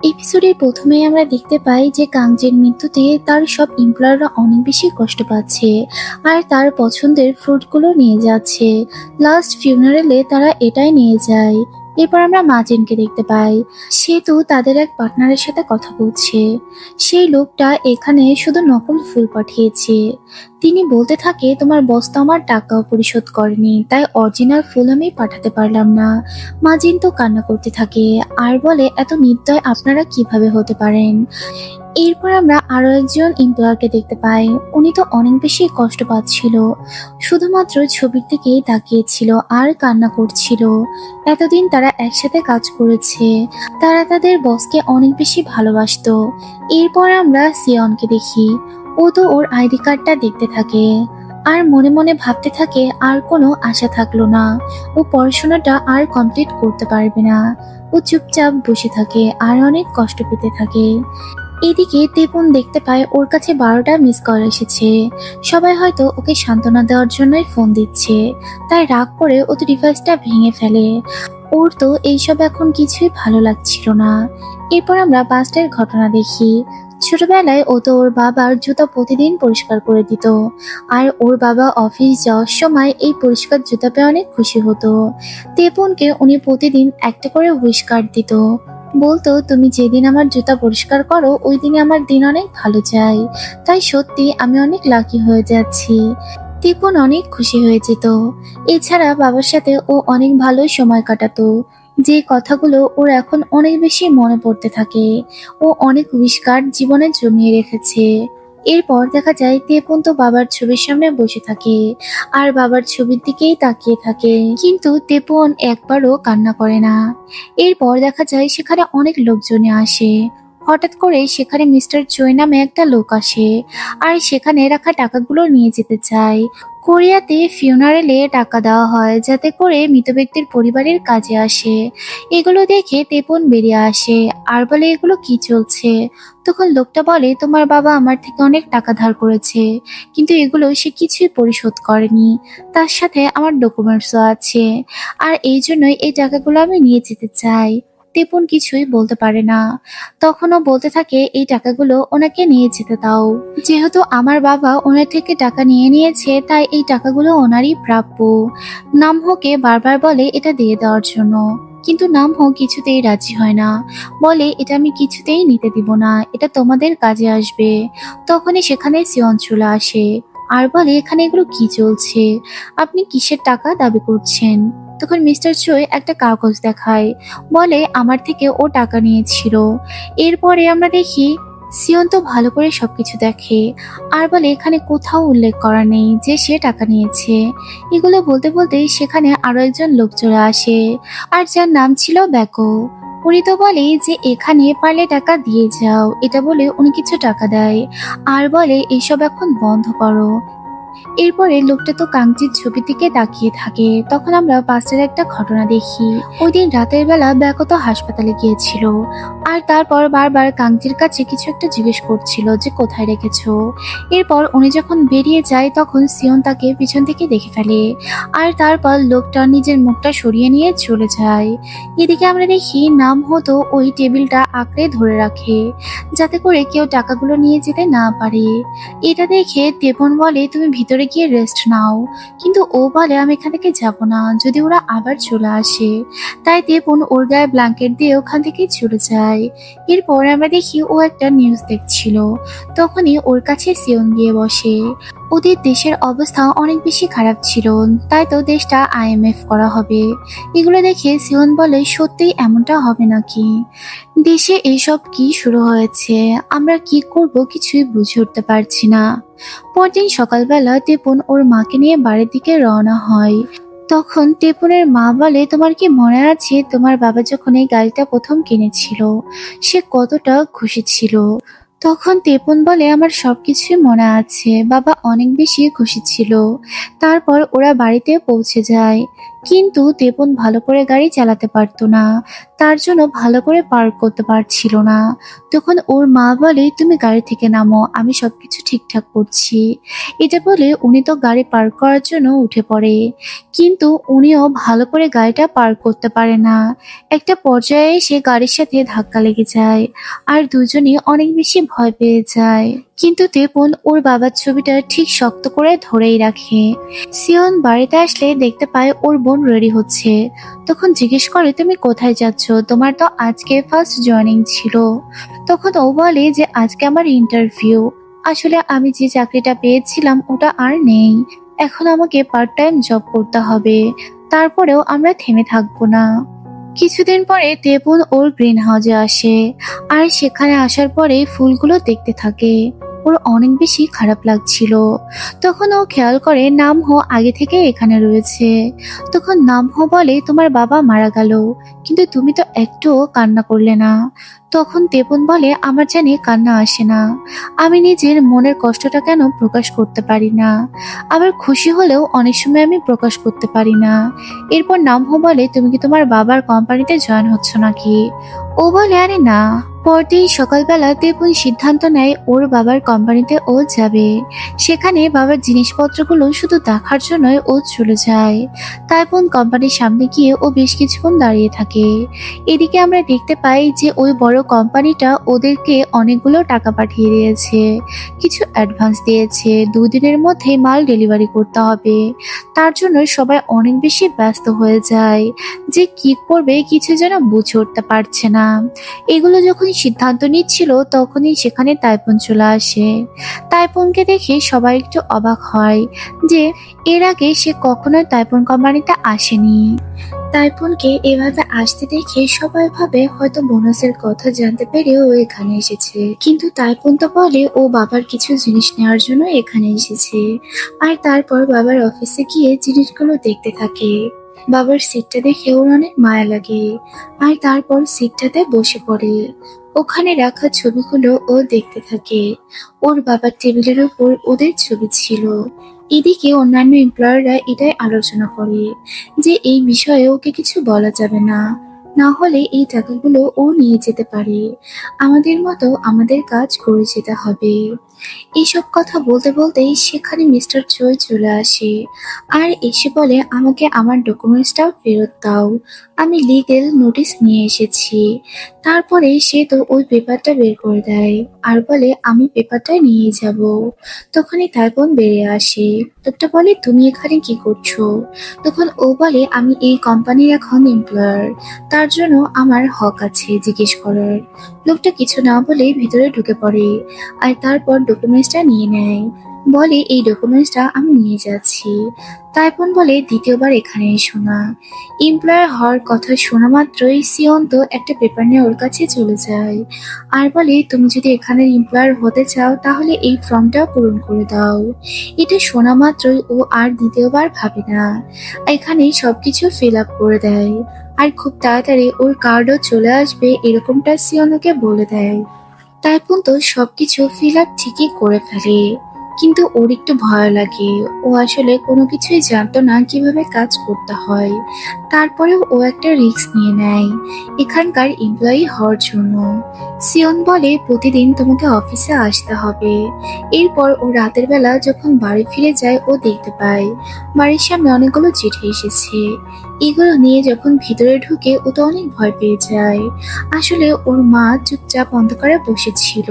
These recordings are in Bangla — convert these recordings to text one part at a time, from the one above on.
এপিসোডের প্রথমেই আমরা দেখতে পাই যে কাংজের মৃত্যুতে তার সব এমপ্লয়াররা অনেক বেশি কষ্ট পাচ্ছে আর তার পছন্দের ফ্রুটগুলো নিয়ে যাচ্ছে। লাস্ট ফিউনারেলে তারা এটাই নিয়ে যায়। এরপর আমরা মাজেনকে দেখতে পাই, সে তো তাদের এক পার্টনারের সাথে কথা বলছে। সেই লোকটা এখানে শুধু নকল ফুল পাঠিয়েছে। তিনি বলতে থাকে, তোমার বস তো আমার টাকাও পরিশোধ করেনি, তাই অরিজিনাল ফুল আমি পাঠাতে পারলাম না। মাজিন তো কান্না করতে থাকে আর বলে, এত নির্দয় আপনারা কিভাবে হতে পারেন। এরপর আমরা আরো একজন এমপ্লয়ারকে দেখতে পাই। উনি তো অনেক বেশি কষ্ট পাচ্ছিল, শুধুমাত্র ছবির দিকেই তাকিয়েছিল আর কান্না করছিল। এতদিন তারা একসাথে কাজ করেছে, তারা তাদের বসকে অনেক বেশি ভালোবাসতো। এরপর আমরা সিয়নকে দেখি, ও তো ওর আইডি কার্ডটা দেখতে থাকে আর মনে মনে ভাবতে থাকে আর কোনো আশা থাকলো না, ও পড়াশোনাটা আর কমপ্লিট করতে পারবে না। ও চুপচাপ বসে থাকে আর অনেক কষ্ট পেতে থাকে। এদিকে তেপন দেখতে পায় ওর কাছে 12টা মিস কল এসেছে। সবাই হয়তো ওকে সান্ত্বনা দেওয়ার জন্যই ফোন দিচ্ছে, তাই রাগ করে ও তো ডিভাইসটা ভেঙে ফেলে। ওর তো এইসব এখন কিছুই ভালো লাগছিল না। এরপর আমরা পাস্টের ঘটনা দেখি। ছোটবেলায় ও তো ওর বাবার জুতা প্রতিদিন পরিষ্কার করে দিত, আর ওর বাবা অফিস যাওয়ার সময় এই পরিষ্কার জুতা পেয়ে অনেক খুশি হতো। তেপনকে উনি প্রতিদিন একটা করে উইশ কার্ড দিত, বলতো, তুমি যেদিন আমার জুতা পরিষ্কার করো ওই দিনে আমার দিন অনেক ভালো যায়। তাই সত্যি আমি অনেক লাকি হয়ে যাচ্ছি। তিপন অনেক খুশি হয়ে যেত। এছাড়া বাবার সাথে ও অনেক ভালো সময় কাটাতো, যে কথাগুলো ওর এখন অনেক বেশি মনে পড়তে থাকে। ও অনেক উইশকার জীবনে জমিয়ে রেখেছে। এরপর দেখা যায় তেপন তো বাবার ছবির সামনে বসে থাকে আর বাবার ছবির দিকেই তাকিয়ে থাকে, কিন্তু তেপন একবারও কান্না করে না। এরপর দেখা যায় সেখানে অনেক লোকজনে আসে। হঠাৎ করে সেখানে মিস্টার চই নামে একটা লোক আসে আর সেখানে রাখা টাকাগুলো নিয়ে যেতে চায়। কোরিয়াতে ফিউনারেলে টাকা দেওয়া হয় যাতে করে মৃত ব্যক্তির পরিবারের কাজে আসে। এগুলো দেখে তেপন বেরিয়ে আসে আর বলে, এগুলো কি চলছে। তখন লোকটা বলে, তোমার বাবা আমার থেকে অনেক টাকা ধার করেছে, কিন্তু এগুলো সে কিছুই পরিশোধ করেনি। তার সাথে আমার ডকুমেন্টসও আছে, আর এই জন্যই এই টাকাগুলো আমি নিয়ে যেতে চাই। তেপন কিছুই বলতে পারে না। তখনও বলতে থাকে, এই টাকাগুলো ওনাকে নিয়ে যেতে দাও। যেহেতু আমার বাবা ওনার থেকে টাকা নিয়ে নিয়েছে, তাই এই টাকাগুলো ওনারই প্রাপ্য। নামহোকে বারবার বলে এটা দিয়ে দেওয়ার জন্য, কিন্তু নামহো কিছুতেই রাজি হয় না। বলে, এটা আমি কিছুতেই নিতে দিব না, এটা তোমাদের কাজে আসবে। তখনই সেখানে সিয়ন চলে আসে আর বলে, এখানে এগুলো কি চলছে, আপনি কিসের টাকা দাবি করছেন। তখন মিস্টার চই একটা কাগজ দেখায়, বলে আমার থেকে ও টাকা নিয়েছিল। এরপরে আমরা দেখি সিয়ন তো ভালো করে সবকিছু দেখে আর বলে, এখানে কোথাও উল্লেখ করা নেই যে সে টাকা নিয়েছে। এগুলো বলতে বলতে সেখানে আরো একজন লোক চলে আসে, আর যার নাম ছিল ব্যাকো। উনি তো বলে যে এখানে পারলে টাকা দিয়ে যাও, এটা বলে উনি কিছু টাকা দেয় আর বলে, এইসব এখন বন্ধ করো। এরপরে লোকটা তো কাংচির ছবির দিকে তাকিয়ে থাকে। তখন আমরা পাশের একটা ঘটনা দেখি। ওই দিন রাতের বেলা ব্যাকত হাসপাতালে গিয়েছিল আর তারপর বারবার কাংচির কাছে কিছু একটা জিজ্ঞেস করছিল যে কোথায় রেখেছো। এরপর উনি যখন বেরিয়ে যায় তখন সিয়ন তাকে পিছন থেকে দেখে ফেলে আর তারপর লোকটা নিজের মুখটা সরিয়ে নিয়ে চলে যায়। এদিকে আমরা দেখি নাম হতো ওই টেবিলটা আঁকড়ে ধরে রাখে যাতে করে কেউ টাকাগুলো নিয়ে যেতে না পারে। এটা দেখে তেপন বলে, তুমি ভিতরে গিয়ে রেস্ট নাও, কিন্তু ও বলে, আমি এখান থেকে যাব না যদি ওরা আবার চলে আসে। তাই তেপন ওর গায়ে ব্ল্যাঙ্কেট দিয়ে ওখান থেকে চলে যায়। এরপর আমরা দেখি ও একটা নিউজ দেখছিল। তখনই ওর কাছে সিয়ন গিয়ে বসে। ওদের দেশের অবস্থা অনেক বেশি খারাপ ছিল, তাই তো দেশটা আইএমএফ করা হবে। এগুলো দেখে সিয়ন বলে, সত্যিই এমনটা হবে নাকি? দেশে এইসব কি শুরু হয়েছে, আমরা কি করব কিছুই বুঝে উঠতে পারছি না। পরদিন সকালবেলা তেপন ওর মাকে নিয়ে বাড়ির দিকে রওনা হয়। তখন তেপনের মা বলে, তোমার কি মনে আছে তোমার বাবা যখন এই গাড়িটা প্রথম কিনেছিল সে কতটা খুশি ছিল? তখন তেপন বলে, আমার সবকিছুই মনে আছে, বাবা অনেক বেশি খুশি ছিল। তারপর ওরা বাড়িতে পৌঁছে যায়। কিন্তু তেপন ভালো করে গাড়ি চালাতে পারতো না, তার জন্য ভালো করে পার্ক করতে পারছিল না। তখন ওর মা বলে, তুমি গাড়ি থেকে নামো, আমি সবকিছু ঠিকঠাক করছি। এটা বলে উনি তো গাড়ি পার্ক করার জন্য উঠে পড়ে, কিন্তু উনিও ভালো করে গাড়িটা পার্ক করতে পারে না। একটা পর্যায়ে সে গাড়ির সাথে ধাক্কা লেগে যায়, আর দুজনই অনেক বেশি ভয় পেয়ে যায়। কিন্তু তেপন ওর বাবার ছবিটা ঠিক শক্ত করে ধরেই রাখে। সিয়ন বাড়িতে আসলে দেখতে পায় ওর বোন রেডি হচ্ছে। তখন জিজ্ঞেস করে, তুমি কোথায় যাচ্ছ? তোমার তো আজকে ফার্স্ট জয়েনিং ছিল। তখন ও বলে যে আজকে আমার ইন্টারভিউ। আসলে আমি যে চাকরিটা পেয়েছিলাম ওটা আর নেই, এখন আমাকে পার্ট টাইম জব করতে হবে। তারপরেও আমরা থেমে থাকবো না। কিছুদিন পরে তেপুন ওর গ্রিন হাউসে আসে, আর সেখানে আসার পরে ফুলগুলো দেখতে থাকে। ওর অনেক বেশি খারাপ লাগছিল। তখন ও খেয়াল করে নামহো আগে থেকে এখানে রয়েছে। তখন নামহো বলে, তোমার বাবা মারা গেল, কিন্তু তুমি তো একটুও কান্না করলে না। তখন তেপন বলে, আমার জানি কান্না আসে না, আমি নিজের মনের কষ্টটা কেন প্রকাশ করতে পারি না, আবার খুশি হলেও অনেক সময় আমি প্রকাশ করতে পারি না। এরপর নামহো বলে, তুমি কি তোমার বাবার কোম্পানিতে জয়েন হচ্ছ নাকি? ও বলে, আরে না। পরদিন সকালবেলা তেপুন সিদ্ধান্ত নেয় ওর বাবার কোম্পানিতে ও যাবে। সেখানে বাবার জিনিসপত্রগুলো শুধু দেখার জন্যই ও চলে যায়। তাইপুন কোম্পানির সামনে গিয়ে ও বেশ কিছুক্ষণ দাঁড়িয়ে থাকে। এদিকে আমরা দেখতে পাই যে ওই বড় কোম্পানিটা ওদেরকে অনেকগুলো টাকা পাঠিয়ে দিয়েছে, কিছু অ্যাডভান্স দিয়েছে, 2 দিনের মধ্যে মাল ডেলিভারি করতে হবে। তার জন্য সবাই অনেক বেশি ব্যস্ত হয়ে যায়, যে কি করবে কিছু যেন বুঝে উঠতে পারছে না। এগুলো যখন সিদ্ধান্ত নিচ্ছিল তখনই সেখানে তাইপুন চলে আসে। তাইপুনকে দেখে সবাই একটু অবাক হয় যে এর আগে সে কখনোই তাইপুন কোম্পানিতে আসেনি। তাইপুনকে এভাবে আসতে দেখে সবাই ভাবে হয়তো বোনাসের কথা জানতে পেরে ও এখানে এসেছে, কিন্তু তাইপুন তো বলে ও বাবার কিছু জিনিস নেওয়ার জন্য এখানে এসেছে। আর তারপর বাবার অফিসে গিয়ে জিনিসগুলো দেখতে থাকে। বাবার সিটটা দেখে ওর অনেক মায়া লাগে, আর তারপর সিটটাতে বসে পড়ে। ওখানে রাখা ছবিগুলো ও দেখতে থাকে। ওর বাবার টেবিলের উপর ওদের ছবি ছিল। এদিকে অন্যান্য এমপ্লয়াররা এটাই আলোচনা করে যে এই বিষয়ে ওকে কিছু বলা যাবে না, না হলে এই টাকাগুলো ও নিয়ে যেতে পারে। আমাদের মতো আমাদের কাজ করে যেতে হবে। এইসব কথা বলতে বলতেই সেখানে মিস্টার চই চলে আসে, আর এসে বলে, আমাকে আমার ডকুমেন্টসটাও ফেরত দাও, আমি লিগেল নোটিশ নিয়ে এসেছি। তারপরে সে তো ওই পেপারটা বের করে দেয়, আর বলে, আমি পেপারটা নিয়ে যাব। তখনই তার বোন বেরিয়ে আসে। লোকটা বলে, তুমি এখানে কি করছো? তখন ও বলে, আমি এই কোম্পানির এখন এমপ্লয়ার, তার জন্য আমার হক আছে জিজ্ঞেস করার। লোকটা কিছু না বলে ভিতরে ঢুকে পড়ে, আর তারপর ডকুমেন্টসটা নিয়ে নেয়। বলে, এই ডকুমেন্টসটা আমি নিয়ে যাচ্ছি। তাইপন বলে, দ্বিতীয়বার এখানে এসো না। এমপ্লয়ার হওয়ার কথা শোনা মাত্রই সিয়ন তো একটা পেপার নিয়ে ওর কাছে চলে যায়, আর বলে, তুমি যদি এখানে এমপ্লয়ার হতে চাও তাহলে এই ফর্মটা পূরণ করে দাও। এটা শোনা মাত্রই ও আর দ্বিতীয়বার ভাবে না, এখানে সবকিছু ফিল আপ করে দেয়। আর খুব তাড়াতাড়ি ওর কার্ডও চলে আসবে এরকমটা সিয়নকে বলে দেয়। তাইপুন তো সবকিছু ফিল আপ ঠিকই করে ফেলে, কিন্তু ওর একটু ভয় লাগে। ও আসলে কোনো কিছুই জানতো না কিভাবে কাজ করতে হয়। তারপরেও ও একটা রিস্ক নিয়ে নেয় এখানকার এমপ্লয়ি হওয়ার জন্য। সিয়ন বলে, প্রতিদিন তোমাকে অফিসে আসতে হবে। এরপর ও রাতের বেলা যখন বাড়ি ফিরে যায় ও দেখতে পায় বাড়ির সামনে অনেকগুলো চিঠি এসেছে। এগুলো নিয়ে যখন ভিতরে ঢুকে ও তো অনেক ভয় পেয়ে যায়। আসলে ওর মা চুপচাপ অন্ধকারে বসেছিল।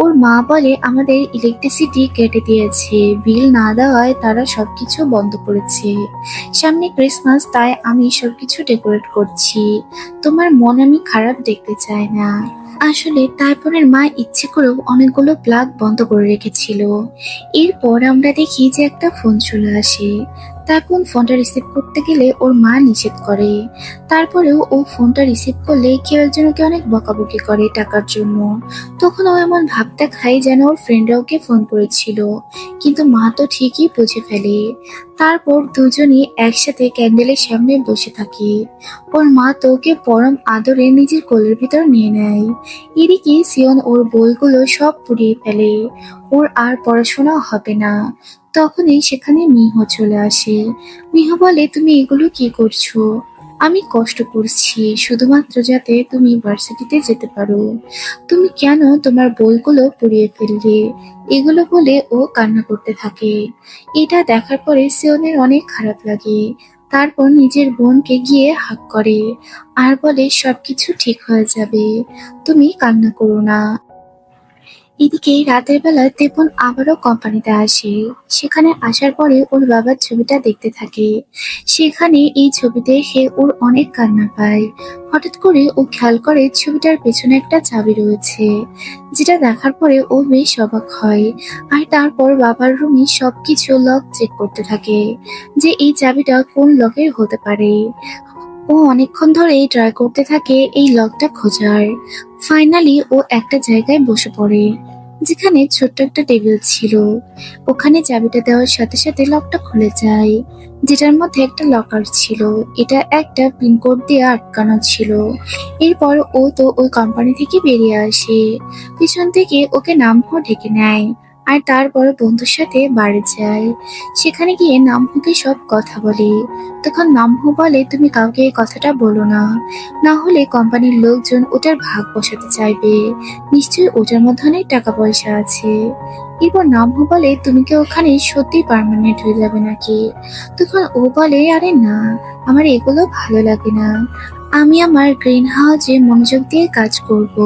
ওর মা বলে, আমাদের ইলেকট্রিসিটি কেটে দিয়েছে, বিল না দেওয়ায় তারা সবকিছু বন্ধ করেছে। সামনে ক্রিসমাস, তাই আমি সবকিছু ডেকোরেট করছি। তোমার মন আমি খারাপ দেখতে চাই না। আসলে তারপরের মা ইচ্ছে করেও অনেকগুলো প্লাগ বন্ধ করে রেখেছিল। এরপর আমরা দেখি যে একটা ফোন চলে আসে। তারপর ফোনটা রিসিভ করতে গেলে ওর মা নিষেধ করে। তারপরেও ও ফোনটা রিসিভ করলে কেউ একজন ওকে অনেক বকাবকি করে টাকার জন্য। তখন ও এমন ভাবতে খায় যেন ওর ফ্রেন্ডরা ওকে ফোন করেছিল, কিন্তু মা তো ঠিকই বুঝে ফেলে। তারপর দুজনই একসাথে ক্যান্ডেলের সামনে বসে থাকে। ওর মা তো ওকে পরম আদরে নিজের কোলের ভিতর নিয়ে নেয়। এদিকে সিয়ন ওর বইগুলো সব পুড়িয়ে ফেলে। ওর আর পড়াশোনা হবে না। তখনই সেখানে মিহ চলে আসে। মিহ বলে, তুমি এগুলো কি করছো? আমি কষ্ট করছি শুধুমাত্র যাতে তুমি ভার্সিটিতে যেতে পারো। তুমি কেন তোমার বইগুলো পুড়িয়ে ফেললে? এগুলো বলে ও কান্না করতে থাকে। এটা দেখার পরে সিয়নের অনেক খারাপ লাগে। তারপর নিজের বোনকে গিয়ে হাক করে আর বলে, সবকিছু ঠিক হয়ে যাবে, তুমি কান্না করো না। এদিকে রাতের বেলা তেপন আবারও কোম্পানিতে আসে। সেখানে আসার পরে ওর বাবার ছবিটা দেখতে থাকে। সেখানে এই ছবি দেখে ওর অনেক কান্না পায়। হঠাৎ করে ও খেয়াল করে ছবিটার পেছনে একটা চাবি রয়েছে, যেটা দেখার পরে ও বেশ অবাক হয়। আর তারপর বাবার রুমে সবকিছু লক চেক করতে থাকে যে এই চাবিটা কোন লকের হতে পারে। ও অনেকক্ষণ ধরে ট্রাই করতে থাকে এই লকটা খোঁজার। ফাইনালি ও একটা জায়গায় বসে পড়ে, যেখানে ছোট্ট একটা টেবিল ছিল। ওখানে চাবিটা দেওয়ার সাথে সাথে লকটা খুলে যায়, যেটার মধ্যে একটা লকার ছিল। এটা একটা পিনকোড দিয়ে আটকানো ছিল। এরপর ও তো ওই কোম্পানি থেকে বেরিয়ে আসে। পিছন থেকে ওকে নামহো ঢেকে নেয়। আর তারপর বন্ধুর সাথে বাড়ি যায়। সেখানে গিয়ে নামহুকে সব কথা বলে। তখন নামহু বলে, তুমি কাউকে এই কথাটা বলো না, না হলে কোম্পানির লোকজন ওটার ভাগ বসাতে চাইবে। নিশ্চয়ই ওটার মধ্যে অনেক টাকা পয়সা আছে। এরপর নামহু বলে, তুমি কি ওখানে সত্যি পার্মানেন্ট হয়ে যাবে নাকি? তখন ও বলে, আরে না, আমার এগুলো ভালো লাগে না। আমি আমার গ্রিন হাউসে মনোযোগ দিয়ে কাজ করব।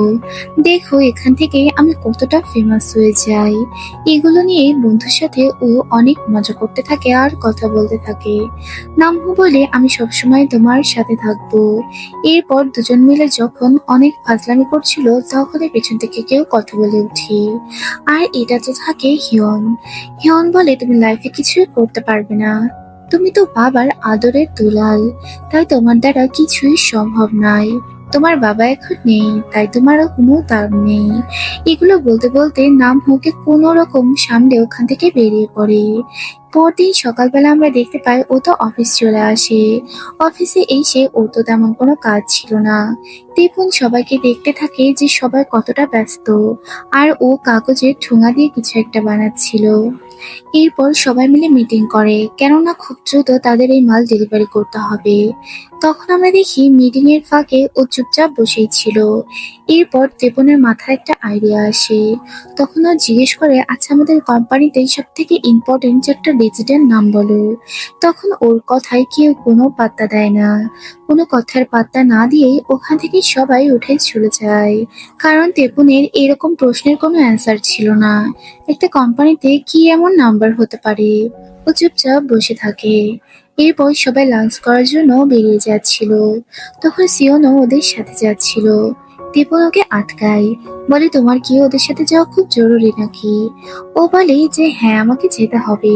দেখো এখান থেকে আমি কতটা ফেমাস হয়ে যাই। এগুলো নিয়ে বন্ধুর সাথে ও অনেক মজা করতে থাকে আর কথা বলতে থাকে। নামহু বলে, আমি সবসময় তোমার সাথে থাকবো। এরপর দুজন মিলে যখন অনেক ফাজলামি করছিল, তখনই পেছন থেকে কেউ কথা বলে উঠে। আর এটা তো থাকে হিয়ন। হিয়ন বলে, তুমি লাইফে কিছুই করতে পারবে না, তুমি তো বাবার আদরের দুলাল, তাই তোমার দ্বারা কিছুই সম্ভব নয়। তোমার বাবা এখন নেই, তাই তোমারও কোনো দাম নেই। এগুলো বলতে বলতে নামহুকে কোনো রকম সামনে ওখান থেকে বেরিয়ে পড়ে। পরদিন সকালবেলা আমরা দেখতে পাই ও তো অফিস চলে আসে। অফিসে এসে ওর তো তেমন কোনো কাজ ছিল না। তেপন সবাইকে দেখতে থাকে যে সবাই কতটা ব্যস্ত। আর ও কাগজের ঠোঙা দিয়ে কিছু একটা বানাচ্ছিল। এরপর সবাই মিলে মিটিং করে, কেননা খুব দ্রুত তাদের এই মাল ডেলিভারি করতে হবে। তখন আমরা দেখি মিটিং এর ফাঁকে ও চুপচাপ বসেই ছিল। এরপর তেপনের মাথায় একটা আইডিয়া আসে। তখন ও জিজ্ঞেস করে, আচ্ছা আমাদের কোম্পানিতে সব থেকে ইম্পর্টেন্ট একটা ডিজিটের নাম বলো। তখন ওর কথায় কেউ কোনো পাত্তা দেয় না। কোনো কথার পাত্তা না দিয়েই ওখান থেকে সবাই উঠে চলে যায়। কারণ তেপনের এরকম প্রশ্নের কোনো অ্যান্সার ছিল না। একটা কোম্পানিতে কি এমন নাম্বার হতে পারে? ও চুপচাপ বসে থাকে। এরপর সবাই লাঞ্চ করার জন্য বেরিয়ে যাচ্ছিল। তখন সিওনও ওদের সাথে যাচ্ছিল। তেপন ওকে আটকায়, বলে, তোমার কি ওদের সাথে যাওয়া খুব জরুরি নাকি? ও বলে যে হ্যাঁ, আমাকে যেতে হবে।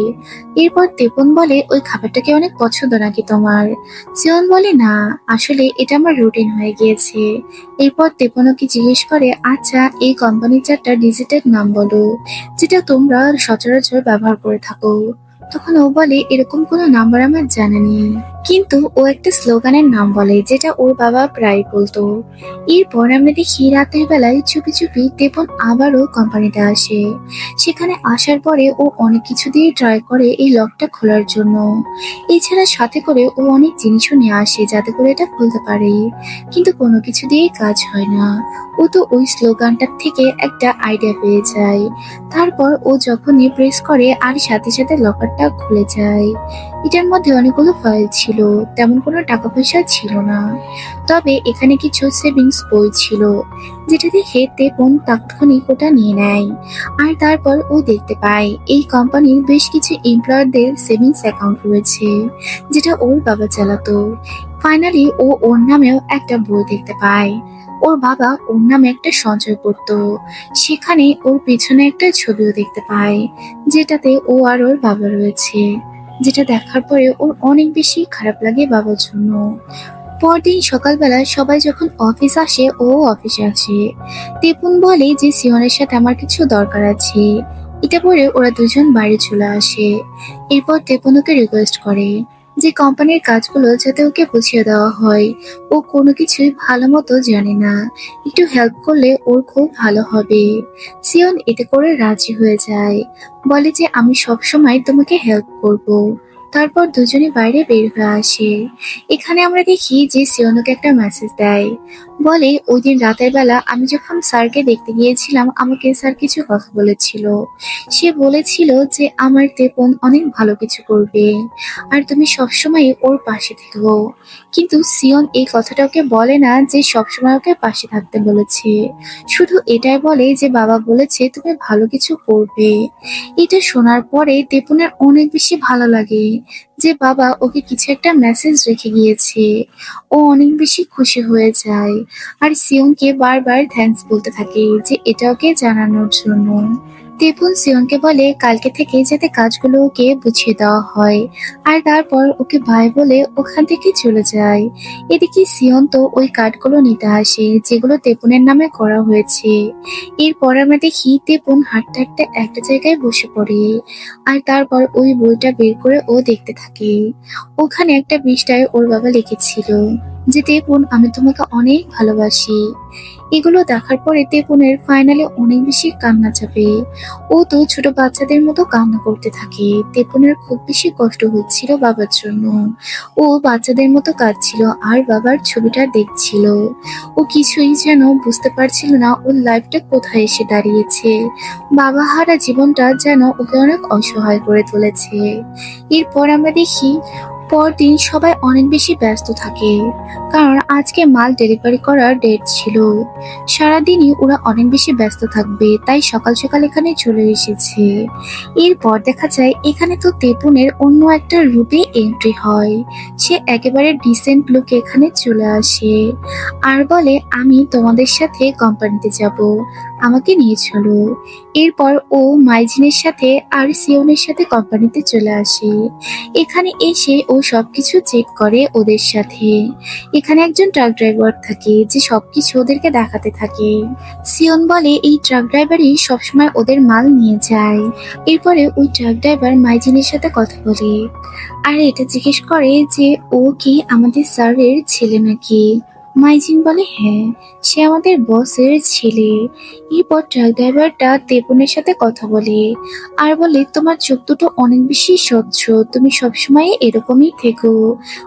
এরপর তেপন বলে, ওই খাবারটা কি অনেক পছন্দ নাকি তোমার? সিওন বলে, না, আসলে এটা আমার রুটিন হয়ে গিয়েছে। এরপর তেপন ওকে জিজ্ঞেস করে, আচ্ছা এই কোম্পানির চারটা ডিজিটের নাম বলো, যেটা তোমরা সচরাচর ব্যবহার করে থাকো। তখন ও বলে, এরকম কোনো নাম্বার আমার জানা নেই, কিন্তু ও একটা স্লোগানের নাম বলে যেটা ওর বাবা প্রায় বলতো। এরপর আমরা দেখি রাতের বেলায় চুপি চুপি তেপন আবারও কোম্পানিতে আসে। সেখানে আসার পরে ও অনেক কিছু দিয়ে ট্রাই করে এই লকটা খোলার জন্য। এছাড়া সাথে করে ও অনেক জিনিসও নিয়ে আসে যাতে করে এটা খুলতে পারে, কিন্তু কোনো কিছু দিয়ে কাজ হয় না। ও তো ওই স্লোগানটার থেকে একটা আইডিয়া পেয়ে যায়। তারপর ও যখনই প্রেস করে আর সাথে সাথে লকারটা খুলে যায়। এটার মধ্যে অনেকগুলো ফাইল ছিল, তেমন কোনো টাকা পয়সা ছিল না। তবে এখানে কিছু সেভিংস বই ছিল, যেটা দেখে তেপন তাৎক্ষণিক ওটা নিয়ে নেয়। আর তারপর ও দেখতে পায় এই কোম্পানির বেশ কিছু এমপ্লয়ারদের সেভিংস অ্যাকাউন্ট রয়েছে, যেটা ওর বাবা চালাতো। ফাইনালি ও ওর নামেও একটা বই দেখতে পায়। ওর বাবা ওর নামে একটা সঞ্চয় করতো। সেখানে ওর পেছনে একটা ছবিও দেখতে পায়, যেটাতে ও আর ওর বাবা রয়েছে। যেটা দেখার পরে ওর অনেক বেশি খারাপ লাগে বাবার জন্য। পরদিন সকালবেলা সবাই যখন অফিস আসে, ও অফিসে আসে। তেপুন বলে যে সিওনের সাথে আমার কিছু দরকার আছে। এটা বলে ওরা দুজন বাইরে চলে আসে। এরপর তেপন ওকে রিকোয়েস্ট করে যে কোম্পানির কাজগুলো যাতে ওকে বুঝিয়ে দেওয়া হয়। ও কোনো কিছুই ভালো মতো জানে না, একটু হেল্প করলে ওর খুব ভালো হবে। সিয়ন এতে করে রাজি হয়ে যায়, বলে যে আমি সব সময় তোমাকে হেল্প করব। তারপর দুজনে বাইরে বের হয়ে আসে। এখানে আমরা দেখি যে সিয়নকে একটা মেসেজ দেয়, বলে ওই দিন রাতের বেলা আমি যখন স্যারকে দেখতে গিয়েছিলাম আমাকে স্যার কিছু কথা বলেছিল। সে বলেছিল যে আমার তেপন অনেক ভালো কিছু করবে আর তুমি সবসময় ওর পাশে থেকো। কিন্তু সিয়ন এই কথাটা ওকে বলে না যে সবসময় ওকে পাশে থাকতে বলেছে, শুধু এটাই বলে যে বাবা বলেছে তুমি ভালো কিছু করবে। এটা শোনার পরে তেপনের অনেক বেশি ভালো লাগে যে বাবা ওকে কিছু একটা মেসেজ রেখে গিয়েছে। ও অনেক বেশি খুশি হয়ে যায় আর সিয়নকে বারবার থ্যাঙ্কস বলতে থাকে যে এটা ওকে জানানোর জন্য। তেপুন সিয়নকে বলে কালকে থেকে যাতে কাজগুলো ওকে বুঝিয়ে দেওয়া হয়, আর তারপর ওকে বাই বলে ওখান থেকে চলে যায়। এদিকে সিয়ন তো ওই কার্ডগুলো নিতে আসে যেগুলো তেপুনের নামে করা হয়েছে। এরপর আমরা দেখি তেপুন হাঁটতে হাঁটতে একটা জায়গায় বসে পড়ে, আর তারপর ওই বইটা বের করে ও দেখতে থাকে। ওখানে একটা পৃষ্ঠায় ওর বাবা লিখেছিল যে তেপুন আমি তোমাকে অনেক ভালোবাসি। এগুলো দেখার পরে তেপুনের ফাইনালি অনেক বেশি কান্না চাপে। ও তো ছোট বাচ্চাদের মতো কান্না করতে থাকে। তেপুনের খুব বেশি কষ্ট হচ্ছিল বাবার জন্য। ও বাচ্চাদের মতো কাঁদছিল আর বাবার ছবিটা দেখছিল। ও কিছুই যেন বুঝতে পারছিল না ওর লাইফটা কোথায় এসে দাঁড়িয়েছে। বাবা হারা জীবনটা যেন ওকে অনেক অসহায় করে তুলেছে। এরপর আমরা দেখি পরদিন সবাই অনেক বেশি ব্যস্ত থাকে, কারণ আজকে মাল ডেলিভারি করার ডেট ছিল। সারাদিনই ওরা অনেক বেশি ব্যস্ত থাকবে, তাই সকাল সকাল এখানে চলে এসেছে। এরপর দেখা যায় এখানে তো তেপুনের অন্য একটা রূপে এন্ট্রি হয়। সে একেবারে ডিসেন্ট লুকে এখানে চলে আসে আর বলে আমি তোমাদের সাথে কোম্পানিতে যাব, আমাকে নিয়ে চলো। এরপর ও মাইজিনের সাথে আর সিওনের সাথে কোম্পানিতে চলে আসে। এখানে এসে ও সবকিছু চেক করে ওদের সাথে। এখানে একজন ট্রাক ড্রাইভার থাকে যে সবকিছু ওদেরকে দেখাতে থাকে। সিয়ন বলে এই ট্রাক ড্রাইভারই সবসময় ওদের মাল নিয়ে যায়। এরপরে ওই ট্রাক ড্রাইভার মাইজিনের সাথে কথা বলে আর এটা জিজ্ঞেস করে যে ও কি আমাদের স্যারের ছেলে নাকি। মাইজিন বলে হ্যাঁ, সে আমাদের বসের ছেলে। এরপর ট্রাক ড্রাইভারটা তেপনের সাথে কথা বলে আর বলে তোমার চোখ দুটো অনেক বেশি স্বচ্ছ, তুমি সবসময় এরকমই থেকো,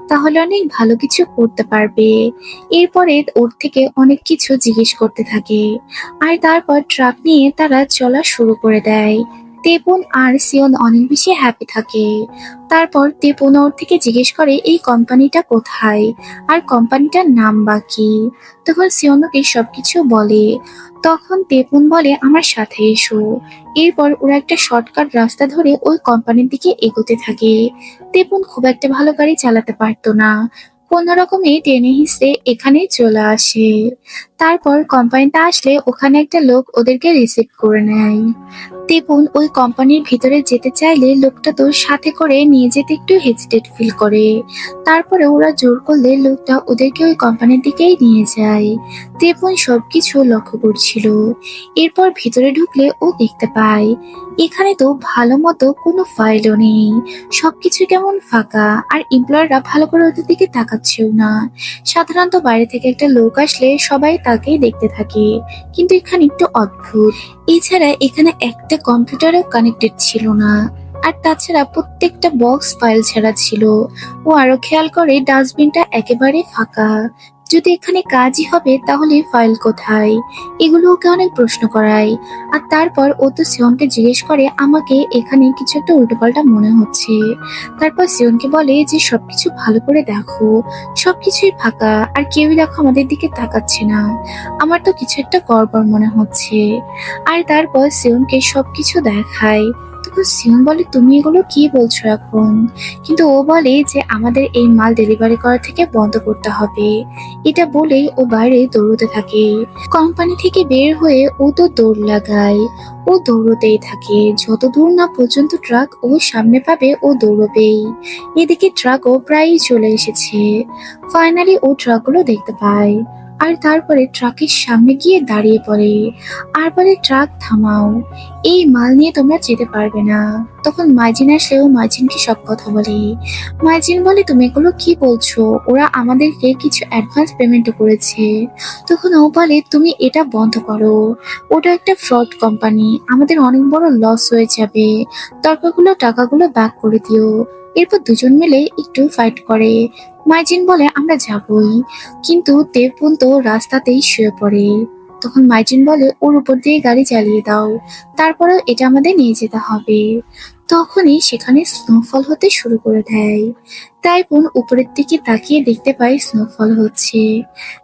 তাহলে অনেক ভালো কিছু করতে পারবে। এরপরে ওর থেকে অনেক কিছু জিজ্ঞেস করতে থাকে আর তারপর ট্রাক নিয়ে তারা চলা শুরু করে দেয়। তেপন আর সিয়ন অনেক বেশি হ্যাপি থাকে। তারপর তেপন ওর থেকে জিজ্ঞেস করে এই কোম্পানিটা কোথায় আর কোম্পানিটার নাম বা কি। তখন সিয়ন ওকে সবকিছু বলে। তখন তেপন বলে আমার সাথে এসো। এরপর ওরা একটা শর্টকাট রাস্তা ধরে ওই কোম্পানির দিকে এগোতে থাকে। তেপন খুব একটা ভালো গাড়ি চালাতে পারতো না, কোন রকমে টেনে হিসড়ে এখানে চলে আসে। তারপর কোম্পানিতে আসলে ওখানে একটা লোক ওদেরকে রিসিভ করে নেয়। তেপুন ওই কোম্পানির ভিতরে যেতে চাইলে লোকটা তো সাথে করে নিয়ে যেতে একটু হেজিটেট ফিল করে। তারপরে ওরা জোর করলে লোকটা ওদেরকে ওই কোম্পানির দিকেই নিয়ে যায়। তেপুন সবকিছু লক্ষ্য করছিল। এরপর ভিতরে ঢুকলে ও দেখতে পায় এখানে তো ভালো মতো কোনো ফাইলও নেই, সবকিছু কেমন ফাঁকা আর এমপ্লয়াররা ভালো করে ওদের দিকে তাকাচ্ছেও না। সাধারণত বাইরে থেকে একটা লোক আসলে সবাই তাকেই দেখতে থাকে, কিন্তু এখানে একটু অদ্ভুত। এছাড়া এখানে একটা কম্পিউটারও কানেক্টেড ছিল না, আর তাছাড়া প্রত্যেকটা বক্স ফাইল ছাড়া ছিল। ও আরো খেয়াল করে ডাস্টবিনটা একেবারে ফাঁকা। যদি এখানে কাজই হবে তাহলে ফাইল কোথায়, এগুলো ওকে অনেক প্রশ্ন করায়। আর তারপর ও তো সিয়নকে জিজ্ঞেস করে আমাকে এখানে কিছু একটা উল্টোপাল্টা মনে হচ্ছে। তারপর সিয়নকে বলে যে সবকিছু ভালো করে দেখো, সবকিছুই ফাঁকা আর কেউই দেখো আমাদের দিকে তাকাচ্ছে না, আমার তো কিছু একটা গড়বড় মনে হচ্ছে। আর তারপর সিয়নকে সবকিছু দেখায়। তখন সিয়ন বলে তুমি এগুলো কি বলছো এখন, কিন্তু ও বলে যে আমাদের এই মাল ডেলিভারি করা থেকে বন্ধ করতে হবে। এটা বলেই ও বাইরে দৌড়তে থাকে। কোম্পানি থেকে বের হয়ে ও তো দৌড় লাগায়। ও দৌড়তেই থাকে যত দূর না পর্যন্ত ট্রাক ও সামনে পাবে ও দৌড়বেই। এদিকে ট্রাকও প্রায় চলে এসেছে। ফাইনালি ও ট্রাকগুলো দেখতে পায় আর তারপরে ট্রাকের সামনে গিয়ে দাঁড়িয়ে পড়ে আর বলে, ট্রাক থামাও, এই মাল নিয়ে তোমরা যেতে পারবে না। তখন মাইজিন আসলেও মাইজিনকে সব কথা বলে। মাইজিন বলে, তুমি এগুলো কি বলছো? ওরা আমাদেরকে কিছু অ্যাডভান্স পেমেন্টও করেছে। তখন ও বলে, তুমি এটা বন্ধ করো, ওটা একটা ফ্রড কোম্পানি, আমাদের অনেক বড় লস হয়ে যাবে, দরকারগুলো টাকাগুলো ব্যাক করে দিও। এরপর দুজন মিলে একটু ফাইট করে। মাইজিন বলে, আমরা যাবই, কিন্তু দেবপুন তো রাস্তাতেই শুয়ে পড়ে। তখন মাইজিন বলে, ওর উপর দিয়ে গাড়ি চালিয়ে দাও, তারপরেও এটা আমাদের নিয়ে যেতে হবে। তখনই সেখানে স্নোফল হতে শুরু করে দেয়। তাই বোন উপরের দিকে তাকিয়ে দেখতে পায় স্নোফল হচ্ছে,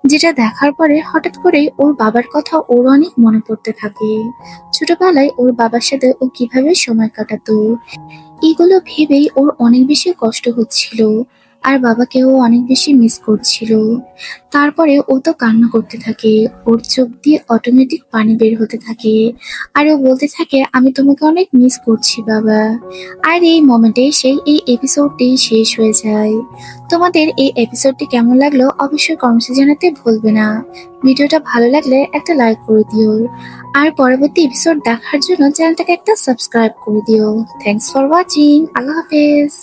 যেটা দেখার পরে হঠাৎ করে ওর বাবার কথা ওর অনেক মনে পড়তে থাকে। ছোটবেলায় ওর বাবার সাথে ও কিভাবে সময় কাটাতো, এগুলো ভেবেই ওর অনেক বেশি কষ্ট হচ্ছিল, আর বাবাকেও অনেক বেশি মিস করছিল। তারপরে ও তো কান্না করতে থাকে, ওর চোখ দিয়ে অটোমেটিক পানি বের হতে থাকে, আর ও বলতে থাকে, আমি তোমাকে অনেক মিস করছি বাবা। আর এই মোমেন্টে সেই এই এপিসোডটি শেষ হয়ে যায়। তোমাদের এই এপিসোডটি কেমন লাগলো অবশ্যই কমেন্টে জানাতে ভুলবে না। ভিডিওটা ভালো লাগলে একটা লাইক করে দিও, আর পরবর্তী এপিসোড দেখার জন্য চ্যানেলটাকে একটা সাবস্ক্রাইব করে দিও। Thanks for watching. আল্লাহ হাফেজ।